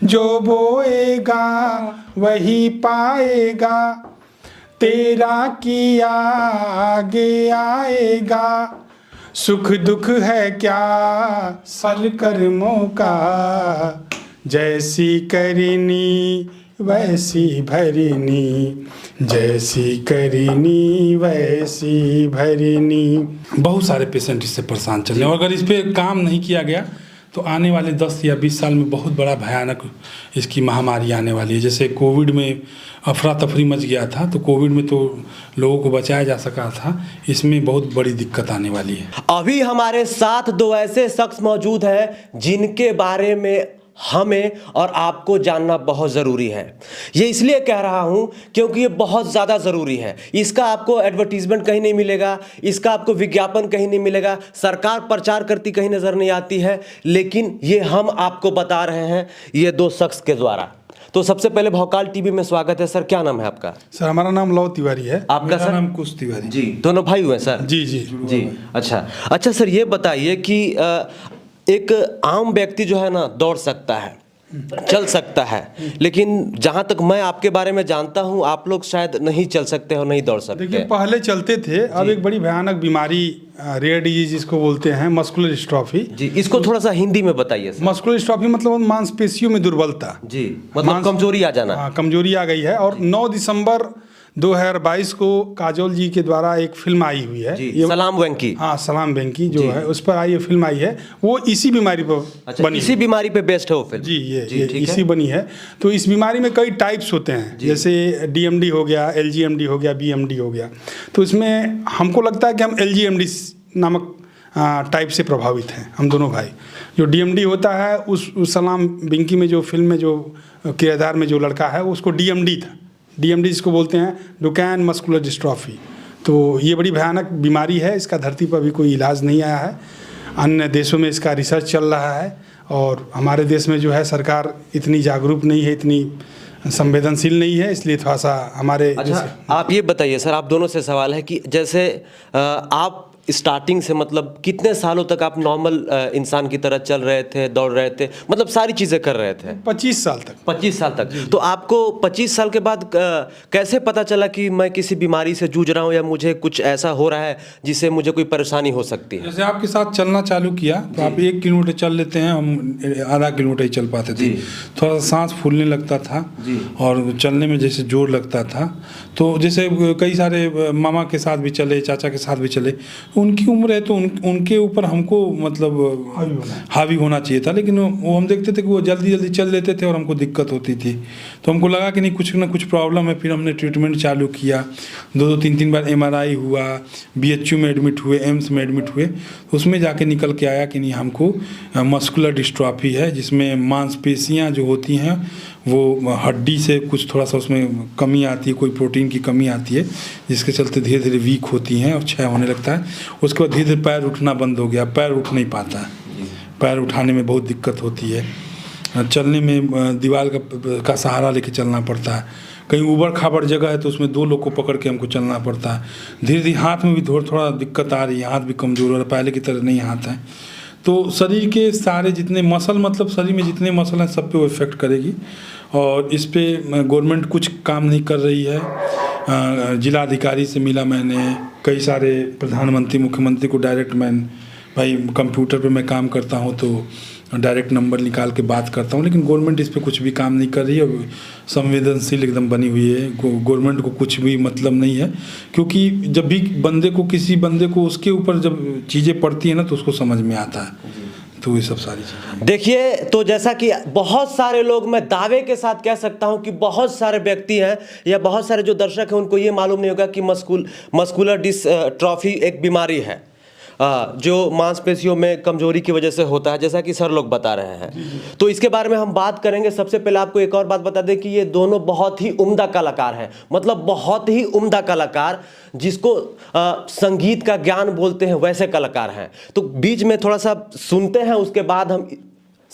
जो बोएगा वही पाएगा, तेरा किया आगे आएगा। सुख दुख है क्या फल कर्मों का, जैसी करनी वैसी भरनी, जैसी करनी वैसी भरनी। बहुत सारे पेशेंट इससे परेशान चल रहे हैं और अगर इस पर काम नहीं किया गया तो आने वाले 10 या 20 साल में बहुत बड़ा भयानक इसकी महामारी आने वाली है। जैसे कोविड में अफरा तफरी मच गया था, तो कोविड में तो लोगों को बचाया जा सका था, इसमें बहुत बड़ी दिक्कत आने वाली है। अभी हमारे साथ दो ऐसे शख्स मौजूद हैं जिनके बारे में हमें और आपको जानना बहुत ज़रूरी है। ये इसलिए कह रहा हूँ क्योंकि ये बहुत ज़्यादा ज़रूरी है। इसका आपको एडवर्टीजमेंट कहीं नहीं मिलेगा, इसका आपको विज्ञापन कहीं नहीं मिलेगा, सरकार प्रचार करती कहीं नज़र नहीं आती है, लेकिन ये हम आपको बता रहे हैं ये दो शख्स के द्वारा। तो सबसे पहले भौकाल टीवी में स्वागत है सर। क्या नाम है आपका? सर हमारा नाम लव तिवारी है। आपका सर? नाम कुश तिवारी। जी, दोनों भाई हुए सर? जी जी जी। अच्छा सर, ये बताइए कि एक आम व्यक्ति जो है ना दौड़ सकता है, चल सकता है, लेकिन जहां तक मैं आपके बारे में जानता हूं आप लोग शायद नहीं चल सकते और नहीं दौड़ सकते। देखिए पहले चलते थे, अब एक बड़ी भयानक बीमारी रेयर डिजीज जिसको बोलते हैं मस्कुलर डिस्ट्रॉफी। जी, इसको थोड़ा सा हिंदी में बताइए सर। मस्कुलर डिस्ट्रॉफी मतलब मांसपेशियों में दुर्बलता। जी, मतलब कमजोरी आ जाना। हाँ, कमजोरी आ गई है। और 9 दिसंबर 2022 को काजोल जी के द्वारा एक फिल्म आई हुई है, ये सलाम वेंकी। हाँ, सलाम वेंकी जो है उस पर आई ये फिल्म आई है, वो इसी बीमारी पर बनी। इसी बीमारी पे बेस्ड है वो फिल्म? जी, ये इसी बनी है। तो इस बीमारी में कई टाइप्स होते हैं, जैसे डीएमडी हो गया, एलजीएमडी हो गया, बीएमडी हो गया। तो इसमें हमको लगता है कि हम एलजीएमडी नामक टाइप से प्रभावित हैं हम दोनों भाई। जो डीएमडी होता है उस सलाम वेंकी में जो फिल्म में जो किरदार में जो लड़का है उसको डीएमडी था। डीएमडी जिसको बोलते हैं डुकेन मस्कुलर डिस्ट्रॉफी। तो ये बड़ी भयानक बीमारी है, इसका धरती पर भी कोई इलाज नहीं आया है। अन्य देशों में इसका रिसर्च चल रहा है और हमारे देश में जो है सरकार इतनी जागरूक नहीं है, इतनी संवेदनशील नहीं है, इसलिए थोड़ा सा हमारे। अच्छा, आप ये बताइए सर, आप दोनों से सवाल है कि जैसे आप स्टार्टिंग से मतलब कितने सालों तक आप नॉर्मल इंसान की तरह चल रहे थे, दौड़ रहे थे, मतलब सारी चीज़ें कर रहे थे? 25 साल तक। 25 साल तक। तो आपको 25 साल के बाद कैसे पता चला कि मैं किसी बीमारी से जूझ रहा हूँ या मुझे कुछ ऐसा हो रहा है जिससे मुझे कोई परेशानी हो सकती है? जैसे आपके साथ चलना चालू किया तो आप 1 किलोमीटर चल लेते हैं, हम आधा किलोमीटर ही चल पाते थे। थोड़ा सा सांस फूलने लगता था और चलने में जैसे जोर लगता था। तो जैसे कई सारे मामा के साथ भी चले, चाचा के साथ भी चले, उनकी उम्र है तो उनके ऊपर हमको मतलब हावी होना चाहिए था, लेकिन वो हम देखते थे कि वो जल्दी जल्दी चल लेते थे और हमको दिक्कत होती थी। तो हमको लगा कि नहीं, कुछ ना कुछ प्रॉब्लम है। फिर हमने ट्रीटमेंट चालू किया, 2-2, 3-3 बार एमआरआई हुआ, बीएचयू में एडमिट हुए, एम्स में एडमिट हुए। उसमें जाके निकल के आया कि नहीं, हमको मस्कुलर डिस्ट्रॉफी है, जिसमें मांसपेशियाँ जो होती हैं वो हड्डी से कुछ थोड़ा सा उसमें कमी आती है, कोई प्रोटीन की कमी आती है, जिसके चलते धीरे धीरे वीक होती हैं और क्षय होने लगता है। उसके बाद धीरे धीरे पैर उठना बंद हो गया, पैर उठ नहीं पाता है, पैर उठाने में बहुत दिक्कत होती है, चलने में दीवार का सहारा लेके चलना पड़ता है, कहीं ऊबड़ खाबड़ जगह है तो उसमें 2 लोग को पकड़ के हमको चलना पड़ता है। धीरे धीरे हाथ में भी थोड़ा दिक्कत आ रही है, हाथ भी कमज़ोर हो रहा है, पहले की तरह नहीं हाथ है। तो शरीर के सारे जितने मसल, मतलब शरीर में जितने मसल हैं सब पे वो इफेक्ट करेगी और इस पे गवर्नमेंट कुछ काम नहीं कर रही है। जिला अधिकारी से मिला मैंने, कई सारे प्रधानमंत्री मुख्यमंत्री को डायरेक्ट भाई कंप्यूटर पे मैं काम करता हूँ तो डायरेक्ट नंबर निकाल के बात करता हूँ, लेकिन गवर्नमेंट इस पे कुछ भी काम नहीं कर रही है। संवेदनशील एकदम बनी हुई है, गवर्नमेंट को कुछ भी मतलब नहीं है, क्योंकि जब भी किसी बंदे को उसके ऊपर जब चीज़ें पड़ती है ना तो उसको समझ में आता है। तो ये सब सारी चीज़ें देखिए, तो जैसा कि बहुत सारे लोग, मैं दावे के साथ कह सकता हूं कि बहुत सारे व्यक्ति हैं या बहुत सारे जो दर्शक हैं उनको ये मालूम नहीं होगा कि मस्कुलर डिस्ट्रॉफी एक बीमारी है जो मांसपेशियों में कमजोरी की वजह से होता है, जैसा कि सर लोग बता रहे हैं। तो इसके बारे में हम बात करेंगे। सबसे पहले आपको एक और बात बता दें कि ये दोनों बहुत ही उम्दा कलाकार हैं, मतलब बहुत ही उम्दा कलाकार, जिसको संगीत का ज्ञान बोलते हैं वैसे कलाकार हैं। तो बीच में थोड़ा सा सुनते हैं, उसके बाद हम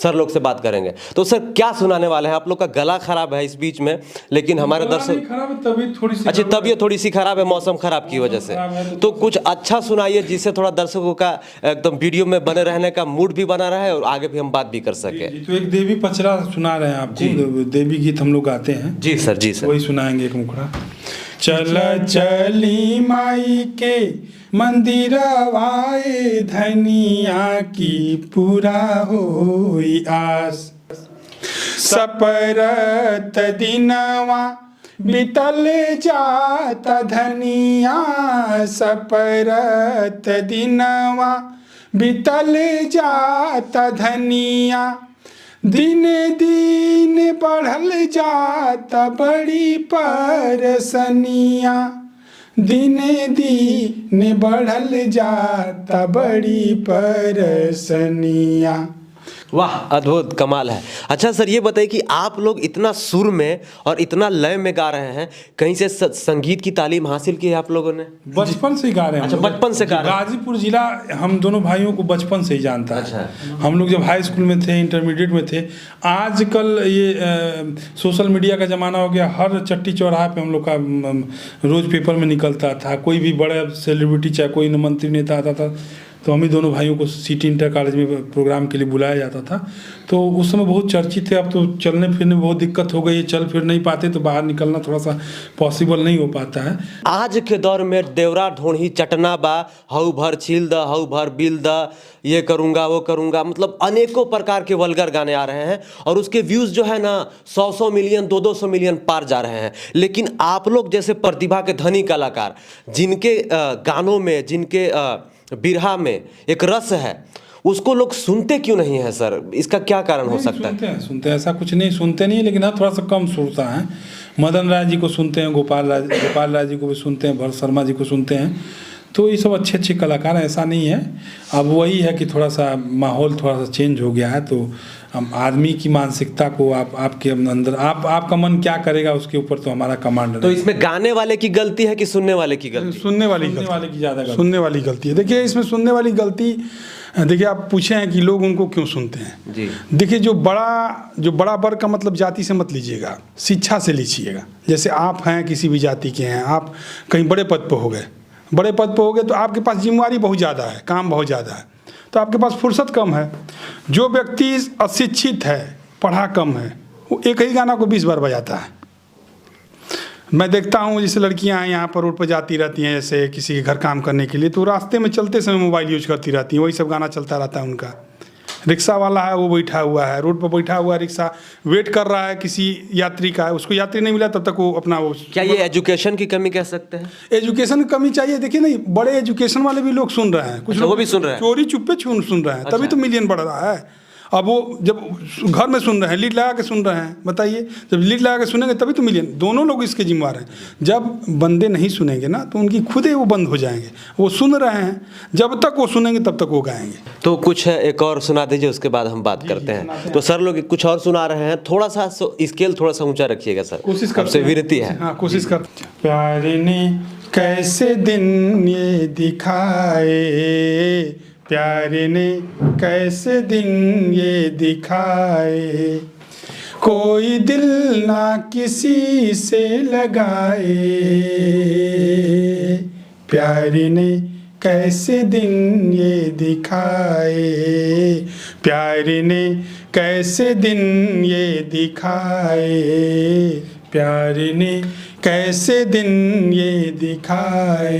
सर लोग से बात करेंगे। तो सर क्या सुनाने वाले हैं? आप लोग का गला खराब है इस बीच में, लेकिन हमारे दर्शक खराब है, तबीयत थोड़ी सी अच्छा तबीयत थोड़ी सी खराब है मौसम खराब की वजह से। तो कुछ अच्छा सुनाइए जिससे थोड़ा दर्शकों का एकदम वीडियो में बने रहने का मूड भी बना रहे और आगे भी हम बात भी कर सके। तो एक देवी पचरा सुना रहे हैं आपको, देवी गीत हम लोग गाते हैं। जी सर, जी सर। वही सुनाएंगे एक मुखड़ा। चल चली माई के मंदिर आए, धनिया की पूरा होई आस, सपरत दिनवा बीतल जाता धनिया, सपरत दिनवा बीतल जाता धनिया, दिन दिन बढ़ल जाता बड़ी परसनिया, दिन दिन बढ़ल जाता बड़ी परसनिया। वाह, अद्भुत, कमाल है। अच्छा सर ये बताइए कि आप लोग इतना सुर में और इतना लय में गा रहे हैं, कहीं से संगीत की तालीम हासिल की है आप लोगों ने? बचपन से ही गा रहे हैं। अच्छा, बचपन से गा रहे हैं। गाजीपुर जिला हम दोनों भाइयों को बचपन से ही जानता है। अच्छा। हम लोग जब हाई स्कूल में थे, इंटरमीडिएट में थे, आजकल ये सोशल मीडिया का ज़माना हो गया, हर चट्टी चौराहा पे हम लोग का रोज़ पेपर में निकलता था। कोई भी बड़ा सेलिब्रिटी चाहे कोई मंत्री नेता आता था तो हम ही दोनों भाइयों को सिटी इंटर कॉलेज में प्रोग्राम के लिए बुलाया जाता था। तो उस समय बहुत चर्चित थे। अब तो चलने फिरने में बहुत दिक्कत हो गई है, चल फिर नहीं पाते तो बाहर निकलना थोड़ा सा पॉसिबल नहीं हो पाता है। आज के दौर में देवरा ढोढ़ी चटना बा, हऊ भर छील द, हऊ भर बिल द, ये करूँगा वो करूँगा, मतलब अनेकों प्रकार के वल्गर गाने आ रहे हैं और उसके व्यूज़ जो है ना 100 मिलियन 200 मिलियन पार जा रहे हैं। लेकिन आप लोग जैसे प्रतिभा के धनी कलाकार, जिनके गानों में, जिनके बिरहा में एक रस है, उसको लोग सुनते क्यों नहीं है सर? इसका क्या कारण हो सकता है? सुनते हैं, ऐसा कुछ नहीं, सुनते नहीं है, लेकिन हाँ थोड़ा सा कम सुनता है। मदन राय जी को सुनते हैं, गोपाल राय जी को भी सुनते हैं, भरत शर्मा जी को सुनते हैं। तो ये सब अच्छे अच्छे कलाकार हैं, ऐसा नहीं है। अब वही है कि थोड़ा सा माहौल थोड़ा सा चेंज हो गया है, तो हम आदमी की मानसिकता को आपके अंदर आपका मन क्या करेगा उसके ऊपर तो हमारा कमांड है। तो इसमें गाने वाले की गलती है कि सुनने वाले की गलती? सुनने वाले की ज़्यादा गलती, सुनने वाली गलती है। देखिए इसमें सुनने वाली गलती, देखिए आप पूछे हैं कि लोग उनको क्यों सुनते हैं जी। देखिए जो बड़ा वर्ग का मतलब जाति से मत लीजिएगा, शिक्षा से लीजिएगा। जैसे आप हैं किसी भी जाति के हैं, आप कहीं बड़े पद पर हो गए, तो आपके पास जिम्मेवारी बहुत ज़्यादा है, काम बहुत ज़्यादा है, तो आपके पास फुर्सत कम है। जो व्यक्ति अशिक्षित है, पढ़ा कम है, वो एक ही गाना को 20 बार बजाता है। मैं देखता हूँ जैसे लड़कियाँ हैं यहाँ पर रोड पर जाती रहती हैं, जैसे किसी के घर काम करने के लिए, तो रास्ते में चलते समय मोबाइल यूज करती रहती हैं, वही सब गाना चलता रहता है उनका। रिक्शा वाला है, वो बैठा हुआ है रोड पर, बैठा हुआ है, रिक्शा वेट कर रहा है किसी यात्री का, उसको यात्री नहीं मिला तब तक वो अपना वो। क्या ये एजुकेशन की कमी कह सकते हैं? एजुकेशन की कमी चाहिए। देखिए नहीं, बड़े एजुकेशन वाले भी लोग सुन रहे हैं, कुछ लोग वो भी सुन रहे हैं, चोरी चुप्पे सुन रहे हैं, तभी तो मिलियन बढ़ रहा है। अब वो जब घर में सुन रहे हैं, लीड लगा के सुन रहे हैं, बताइए, जब लीड लगा के सुनेंगे तभी तो मिलियन। दोनों लोग इसके जिम्मेवार हैं। जब बंदे नहीं सुनेंगे ना तो उनकी खुद ही वो बंद हो जाएंगे। वो सुन रहे हैं, जब तक वो सुनेंगे तब तक वो गाएंगे। तो कुछ एक और सुना दीजिए, उसके बाद हम बात करते हैं। तो सर लोग कुछ और सुना रहे हैं, थोड़ा सा स्केल थोड़ा सा ऊंचा रखिएगा सर, कोशिश करते हैं, विनती है। हाँ कोशिश करते। प्यार ने कैसे दिन ये दिखाए, प्यार ने कैसे दिन ये दिखाए, कोई दिल ना किसी से लगाए, प्यार ने कैसे दिन ये दिखाए, प्यार ने कैसे दिन ये दिखाए, प्यार ने कैसे दिन ये दिखाए।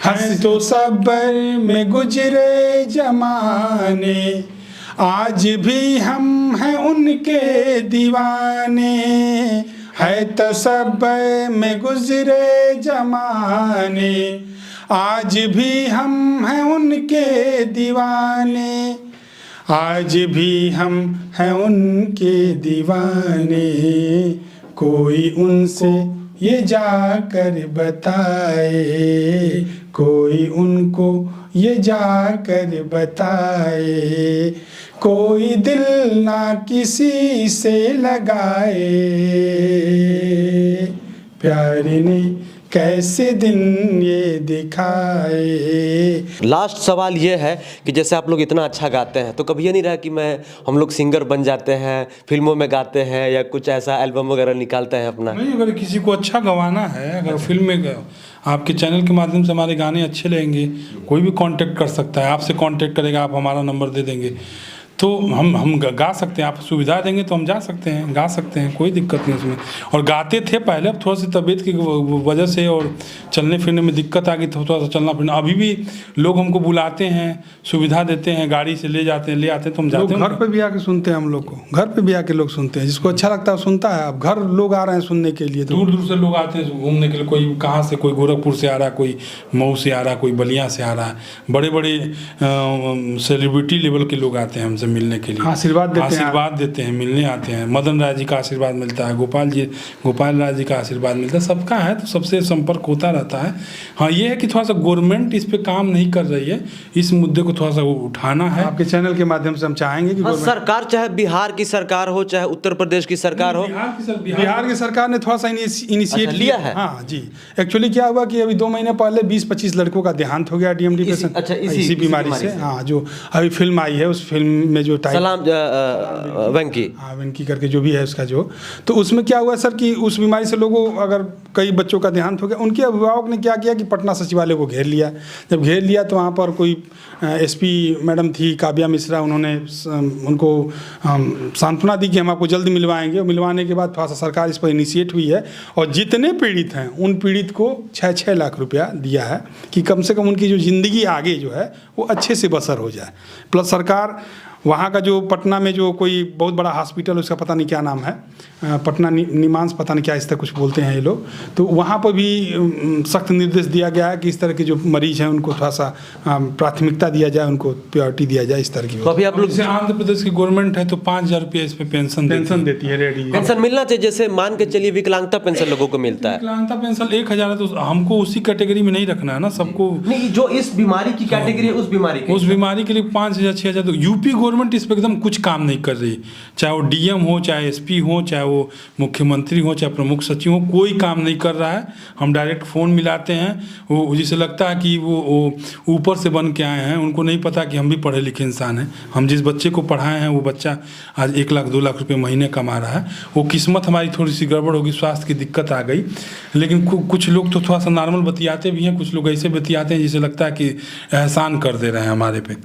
हंस तो सबर में गुजरे जमाने, आज भी हम हैं उनके दीवाने, है तो सबर में गुजरे जमाने, आज भी हम हैं उनके दीवाने, आज भी हम हैं उनके दीवाने, कोई उनसे ये जाकर बताए, कोई उनको ये जाकर बताए, कोई दिल ना किसी से लगाए, प्यार ने कैसे दिन ये दिखाए। लास्ट सवाल ये है कि जैसे आप लोग इतना अच्छा गाते हैं तो कभी ये नहीं रहा कि हम लोग सिंगर बन जाते हैं, फिल्मों में गाते हैं या कुछ ऐसा एल्बम वगैरह निकालते हैं अपना? नहीं, अगर किसी को अच्छा गवाना है, अगर फिल्म में आपके चैनल के माध्यम से हमारे गाने अच्छे लगेंगे, कोई भी कांटेक्ट कर सकता है, आपसे कांटेक्ट करेगा, आप हमारा नंबर दे देंगे तो हम गा सकते हैं, आप सुविधा देंगे तो हम जा सकते हैं, गा सकते हैं, कोई दिक्कत नहीं उसमें। और गाते थे पहले, अब थोड़ा सी तबीयत की वजह से और चलने फिरने में दिक्कत आ गई, थोड़ा सा चलना फिरना। अभी भी लोग हमको बुलाते हैं, सुविधा देते हैं, गाड़ी से ले जाते हैं, ले आते हैं तो हम जाते हैं। घर पे भी आके सुनते हैं हम लोग को, घर पे भी आके लोग सुनते हैं, जिसको अच्छा लगता है सुनता है। अब घर लोग आ रहे हैं सुनने के लिए, दूर दूर से लोग आते हैं घूमने के लिए, कोई कहाँ से, कोई गोरखपुर से आ रहा है, कोई मऊ से आ रहा है, कोई बलिया से आ रहा है, बड़े बड़े सेलिब्रिटी लेवल के लोग आते हैं हमसे मिलने के लिए, आशीर्वाद देते हैं, मिलने आते हैं। मदन राय जी का आशीर्वाद मिलता है, गोपाल राय जी का आशीर्वाद मिलता है, सबका है, तो सबसे संपर्क होता रहता है। हाँ, ये है कि थोड़ा सा गवर्नमेंट इस पे काम नहीं कर रही है, इस मुद्दे को थोड़ा सा उठाना है। आपके चैनल के माध्यम से हम चाहेंगे कि सरकार, चाहे बिहार की सरकार हो, चाहे उत्तर प्रदेश की सरकार हो, बिहार की सरकार ने थोड़ा सा इनिशिएट लिया है। हाँ जी, एक्चुअली क्या हुआ कि अभी 2 महीने पहले 20-25 लड़कों का देहांत हो गया डीएमडी पेशेंट, इसी बीमारी से। हाँ, जो अभी फिल्म आई है, उस फिल्म में जो सलाम वेंकी, हाँ वेंकी करके जो भी है उसका जो, तो उसमें क्या हुआ सर कि उस बीमारी से लोगों, अगर कई बच्चों का देहांत हो गया, उनके अभिभावक ने क्या किया कि पटना सचिवालय को घेर लिया। जब घेर लिया तो वहाँ पर कोई एसपी मैडम थी काव्या मिश्रा, उन्होंने उनको सांत्वना दी कि हम आपको जल्द मिलवाएंगे। मिलवाने के बाद थोड़ा सा सरकार इस पर इनिशिएट हुई है और जितने पीड़ित हैं उन पीड़ित को 6-6 लाख रुपया दिया है कि कम से कम उनकी जो ज़िंदगी आगे जो है वो अच्छे से बसर हो जाए। प्लस सरकार वहाँ का जो पटना में जो कोई बहुत बड़ा हॉस्पिटल, उसका पता नहीं क्या नाम है, पटना निमांस, पता नहीं क्या इस तरह कुछ बोलते हैं ये लोग, तो वहाँ पर भी सख्त निर्देश दिया गया है कि इस तरह के जो मरीज हैं उनको थोड़ा सा प्राथमिकता दिया जाए, उनको प्रायोरिटी दिया जाए, इस तरह की। तो अभी आप लोग, जैसे आंध्र प्रदेश की गवर्नमेंट है तो 5,000 रुपये इस पे पेंशन देती है, रेडी पेंशन मिलना चाहिए। जैसे मान के चलिए विकलांगता पेंशन लोगों को मिलता है, विकलांगता पेंशन 1,000 है, तो हमको उसी कैटेगरी में नहीं रखना है ना, सबको नहीं, जो इस बीमारी की कैटेगरी है उस बीमारी के लिए 5,000 6,000। तो यूपी गवर्नमेंट इस पर एकदम कुछ काम नहीं कर रही, चाहे वो डीएम हो, चाहे एसपी हो, चाहे वो मुख्यमंत्री हो, चाहे प्रमुख सचिव हो, कोई काम नहीं कर रहा है। हम डायरेक्ट फ़ोन मिलाते हैं, वो जिसे लगता है कि वो ऊपर से बन के आए हैं, उनको नहीं पता कि हम भी पढ़े लिखे इंसान हैं। हम जिस बच्चे को पढ़ाए हैं वो बच्चा आज 1 लाख 2 लाख रुपये महीने कमा रहा है। वो किस्मत हमारी थोड़ी सी गड़बड़ होगी, स्वास्थ्य की दिक्कत आ गई, लेकिन कुछ लोग तो थोड़ा सा नॉर्मल बतियाते भी हैं, कुछ लोग ऐसे बतियाते हैं जिसे लगता है कि एहसान कर दे रहे हैं हमारे पे।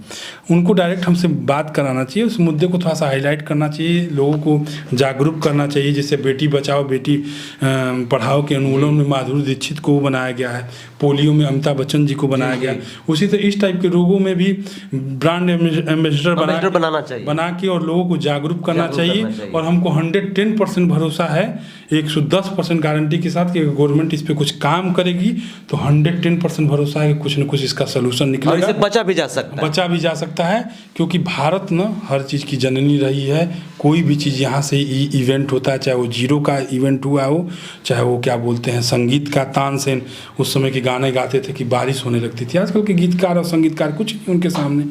उनको डायरेक्ट हमसे बात कराना चाहिए, उस मुद्दे को थोड़ा सा हाईलाइट करना चाहिए, लोगों को जागरूक करना चाहिए। जैसे बेटी बचाओ बेटी पढ़ाओ के अनुकूलन में माधुरी दीक्षित को बनाया गया है, पोलियो में अमिताभ बच्चन जी को बनाया गया, उसी तरह इस टाइप के रोगों में भी ब्रांड एम्बेसडर बनाना चाहिए, बना के और लोगों को जागरूक करना चाहिए। और हमको 110% भरोसा है, 110% गारंटी के साथ कि गवर्नमेंट इस पे कुछ काम करेगी तो 110% भरोसा है कि कुछ न कुछ इसका सोल्यूशन निकलेगा, और इससे बचा भी जा सकता है। क्योंकि भारत न हर चीज़ की जननी रही है। कोई भी चीज़ यहाँ से इवेंट होता है, चाहे वो जीरो का इवेंट हुआ हो, चाहे वो क्या बोलते हैं संगीत का, तानसेन उस समय के गाने गाते थे कि बारिश होने लगती थी। आजकल के गीतकार और संगीतकार कुछ नहीं उनके सामने।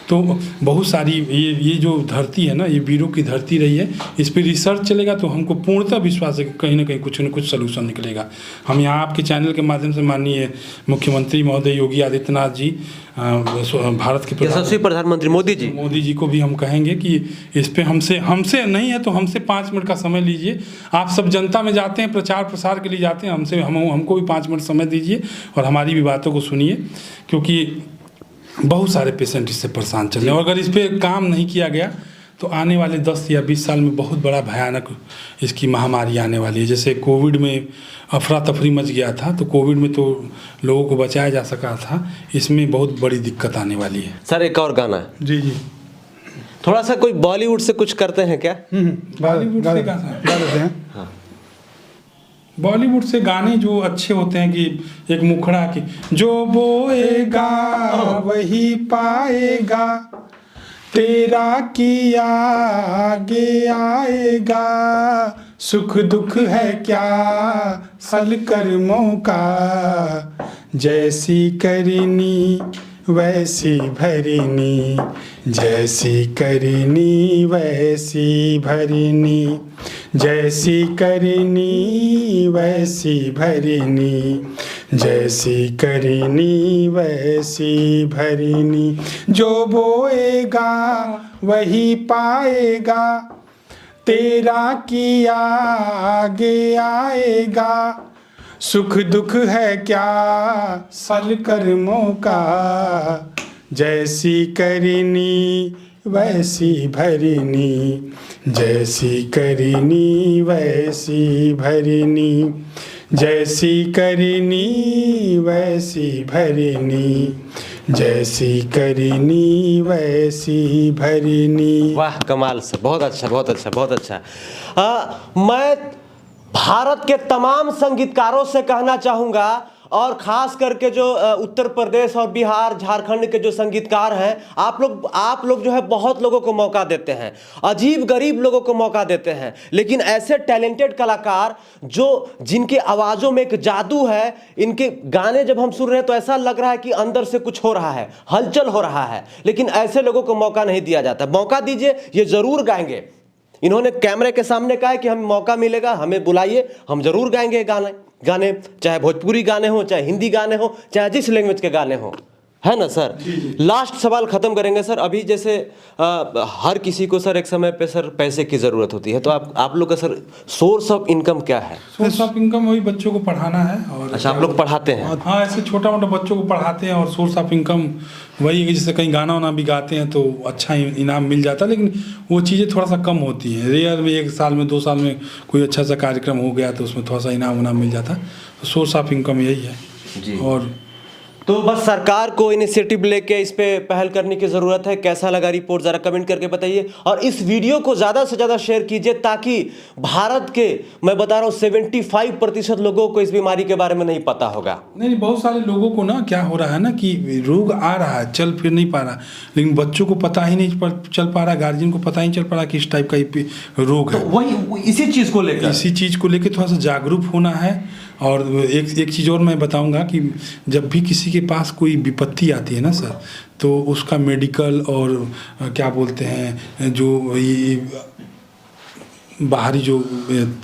तो बहुत सारी ये जो धरती है ना, ये वीरों की धरती रही है। इस पर रिसर्च चलेगा तो हमको पूर्णतः विश्वास है कि कहीं ना कहीं कुछ न कुछ सोल्यूशन निकलेगा। हम यहाँ आपके चैनल के माध्यम से माननीय मुख्यमंत्री महोदय योगी आदित्यनाथ जी, भारत के यशस्वी प्रधानमंत्री मोदी जी को भी हम कहेंगे कि इस पे हमसे नहीं है तो हमसे 5 मिनट का समय लीजिए। आप सब जनता में जाते हैं, प्रचार प्रसार के लिए जाते हैं, हमको भी 5 मिनट समय दीजिए और हमारी भी बातों को सुनिए, क्योंकि बहुत सारे पेशेंट इससे परेशान चल रहे हैं। और अगर इस पर काम नहीं किया गया तो आने वाले 10 या 20 साल में बहुत बड़ा भयानक इसकी महामारी आने वाली है। जैसे कोविड में अफरा तफरी मच गया था, तो कोविड में तो लोगों को बचाया जा सका था, इसमें बहुत बड़ी दिक्कत आने वाली है। सर एक और गाना है जी, थोड़ा सा कोई बॉलीवुड से कुछ करते हैं क्या? बॉलीवुड से गा लेते हैं। हाँ। बॉलीवुड से गाने जो अच्छे होते हैं कि एक मुखड़ा की, जो बोएगा वही पाएगा, तेरा किया आगे आएगा, सुख दुख है क्या फल कर्मों का, जैसी करनी वैसी भरनी, जैसी करनी वैसी भरनी, जैसी करनी वैसी भरनी, जैसी करनी वैसी भरनी। जो बोएगा वही पाएगा, तेरा किया आगे आएगा। सुख दुख है क्या फल कर्मों का, जैसी करनी वैसी भरनी, जैसी करनी वैसी भरनी, जैसी करनी वैसी भरनी, जैसी करनी वैसी भरनी। वाह, कमाल से, बहुत अच्छा, बहुत अच्छा, बहुत अच्छा। मैं भारत के तमाम संगीतकारों से कहना चाहूँगा, और ख़ास करके जो उत्तर प्रदेश और बिहार झारखंड के जो संगीतकार हैं, आप लोग जो है बहुत लोगों को मौका देते हैं, अजीब गरीब लोगों को मौका देते हैं, लेकिन ऐसे टैलेंटेड कलाकार जिनके आवाज़ों में एक जादू है, इनके गाने जब हम सुन रहे हैं तो ऐसा लग रहा है कि अंदर से कुछ हो रहा है, हलचल हो रहा है, लेकिन ऐसे लोगों को मौका नहीं दिया जाता। मौका दीजिए, ये ज़रूर गाएंगे। इन्होंने कैमरे के सामने कहा है कि हमें मौका मिलेगा, हमें बुलाइए, हम जरूर गाएंगे गाने, चाहे भोजपुरी गाने हो, चाहे हिंदी गाने हो, चाहे जिस लैंग्वेज के गाने हो, है ना सर। लास्ट सवाल खत्म करेंगे सर। अभी जैसे हर किसी को सर एक समय पे सर पैसे की ज़रूरत होती है, तो आप लोग का सर सोर्स ऑफ इनकम क्या है? सोर्स ऑफ इनकम वही बच्चों को पढ़ाना है। और अच्छा, आप लोग पढ़ाते हैं? हाँ, ऐसे छोटा मोटा बच्चों को पढ़ाते हैं, और सोर्स ऑफ इनकम वही है कि जैसे कहीं गाना वाना भी गाते हैं तो अच्छा इनाम मिल जाता है, लेकिन वो चीज़ें थोड़ा सा कम होती हैं। रेयर में 1 साल में 2 साल में कोई अच्छा सा कार्यक्रम हो गया तो उसमें थोड़ा सा इनाम मिल जाता है। तो सोर्स ऑफ इनकम यही है जी। और तो बस सरकार को इनिशिएटिव लेके इस पे पहल करने की ज़रूरत है। कैसा लगा रिपोर्ट ज़रा कमेंट करके बताइए, और इस वीडियो को ज़्यादा से ज़्यादा शेयर कीजिए, ताकि भारत के, मैं बता रहा हूँ, 75% लोगों को इस बीमारी के बारे में नहीं पता होगा। नहीं, बहुत सारे लोगों को ना क्या हो रहा है ना कि रोग आ रहा है, चल फिर नहीं पा रहा, लेकिन बच्चों को पता ही नहीं चल पा रहा, गार्जियन को पता ही चल पा रहा कि इस टाइप का रोग है। तो वही इसी चीज़ को लेकर थोड़ा सा जागरूक होना है। और एक चीज़ और मैं बताऊंगा कि जब भी किसी के पास कोई विपत्ति आती है ना सर, तो उसका मेडिकल और क्या बोलते हैं जो ये बाहरी जो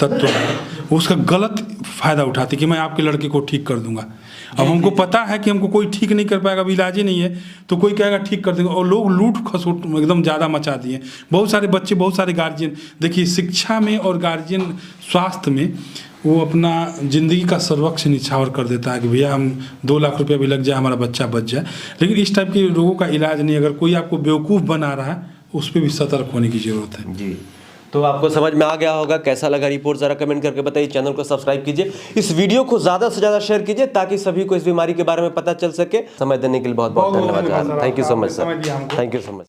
तत्व है, उसका गलत फ़ायदा उठाते कि मैं आपके लड़के को ठीक कर दूंगा। अब हमको पता है कि हमको कोई ठीक नहीं कर पाएगा, अब इलाज ही नहीं है, तो कोई कहेगा ठीक कर देंगे, और लोग लूट खसोट एकदम ज़्यादा मचा दिए। बहुत सारे बच्चे, बहुत सारे गार्जियन, देखिए शिक्षा में और गार्जियन स्वास्थ्य में वो अपना ज़िंदगी का सर्वस्व निछावर कर देता है कि भैया हम 2 लाख रुपया भी लग जाए, हमारा बच्चा बच जाए, लेकिन इस टाइप के रोगों का इलाज नहीं। अगर कोई आपको बेवकूफ़ बना रहा है, उस पर भी सतर्क होने की ज़रूरत है जी। तो आपको समझ में आ गया होगा। कैसा लगा रिपोर्ट ज़रा कमेंट करके बताइए। चैनल को सब्सक्राइब कीजिए, इस वीडियो को ज़्यादा से ज़्यादा शेयर कीजिए, ताकि सभी को इस बीमारी के बारे में पता चल सके। समय देने के लिए बहुत बहुत धन्यवाद। Thank you so much sir, thank you so much.